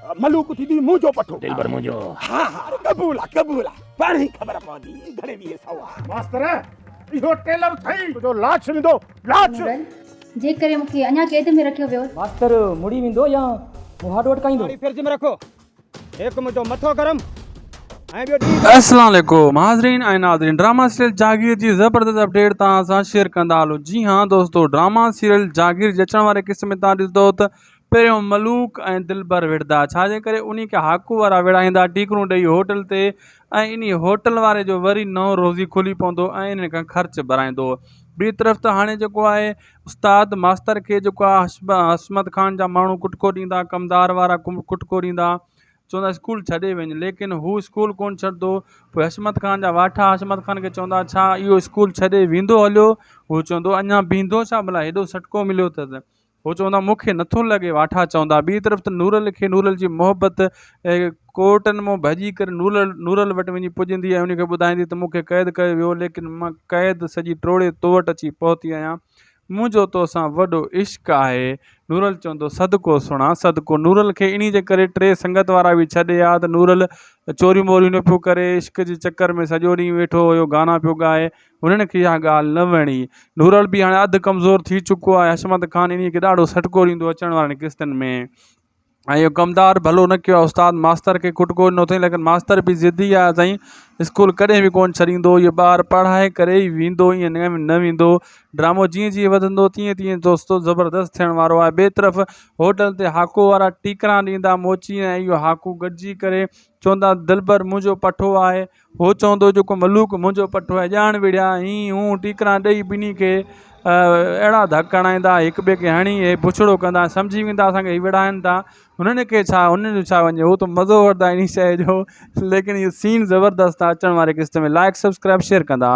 मलूक थी दी मुझो पठो दिलबर मुझो। हाँ हाँ कबूला कबूला पाणी खबर पवंदी घणे वीह सवा मास्तर इहो टेलर थई जो लाच विंदो लाच जे करे मूंखे अञा कैद में रखियो वियो मास्तर मुड़ी विंदो या मुहाड़ो अटकाईंदो। फ्रिज में रखो एक मुझो मथो गरम ऐं ॿियो अस्सलाम वालेकुम हाज़रीन ऐं नाज़रीन। ड्रामा सीरियल जागीर जी ज़बरदस्त अपडेट तव्हां सां शेयर कंदा हलो। जी हाँ दोस्तों, ड्रामा सीरियल जागीर जे अचण वारे किस्म में तव्हां ॾिसंदो त पहिरियों मलूक ऐं दिलबर विढ़ंदा, छाजे करे उन्ही खे हाकू वारा विढ़ाईंदा टीकरूं ॾेई होटल ते, ऐं इन होटल वारे जो वरी नओं रोज़ी खुली पवंदो ऐं इन खां ख़र्च भराईंदो। ॿी तरफ़ त हाणे जेको आहे उस्ताद मास्तर खे जेको आहे हशमत ख़ान जा माण्हू कुटको ॾींदा, कमदार वारा कुटको ॾींदा, चवंदा स्कूल छॾे वञ, लेकिन हू स्कूल कोन छॾंदो। पोइ हशमत ख़ान जा वाठा हशमत ख़ान खे चवंदा छा इहो स्कूल छॾे वेंदो हलियो? हू चवंदो अञा बीहंदो छा, भला हेॾो सटको मिलियो अथसि। हू चवंदा मूंखे नथो लॻे, वाठा चवंदा। ॿी तरफ़ त नूरल खे नूरल जी मोहबत कोर्टनि मां भॼी करे नूरल वटि वञी पुॼंदी आहे, उनखे ॿुधाईंदी त मूंखे क़ैद कयो वियो, लेकिन मां क़ैद सॼी टोड़े तो वटि अची पहुती आहियां, मुंहिंजो तोसां वॾो इश्क़ आहे। नूरल चवंदो सदको सुणा सदको। नूरल खे इन जे करे टे संगत वारा बि छॾे आ त नूरल चोरी मोरियूं न पियो करे, इश्क़ जे चकर में सॼो ॾींहुं वेठो हुयो, गाना पियो ॻाए, हुननि खे इहा ॻाल्हि न वणी। नूरल बि हाणे अधु कमज़ोर थी चुको आहे, हशमत ख़ान इन खे ॾाढो सटको ॾींदो अचण वारनि किस्तनि में। ऐं इहो कमदार भलो न कयो आहे, उस्ताद मास्तर खे कुटको ॾिनो अथई, लेकिन मास्तर बि ज़िदी आहे साईं, स्कूल कॾहिं बि कोन छॾींदो, इहो ॿारु पढ़ाए करे ई वेंदो, ईअं न वेंदो। ड्रामो जीअं जीअं वधंदो तीअं तीअं दोस्तो ज़बरदस्त थियण वारो आहे। ॿिए तरफ़ होटल ते हाको वारा टीकरा ॾींदा मोची, ऐं इहो हाकू गॾिजी करे चवंदा दिलबर मुंहिंजो पठो आहे, हो चवंदो जेको मलूक मुंहिंजो पठो आहे, ॼाण विड़िया हीअं हूं टीकरा ॾेई ॿिन्ही खे अहिड़ा धक हणाईंदा, हिक ॿिए खे हणी हे बुछड़ो कंदा, सम्झी वेंदा असांखे हीअ विढ़ाइनि था, हुननि खे छा हुननि जो छा वञे, हू त मज़ो वठंदा इन शइ जो। लेकिन इहो सीन ज़बरदस्त आहे अचण वारे किस्त में। लाइक सब्सक्राइब शेयर कंदा।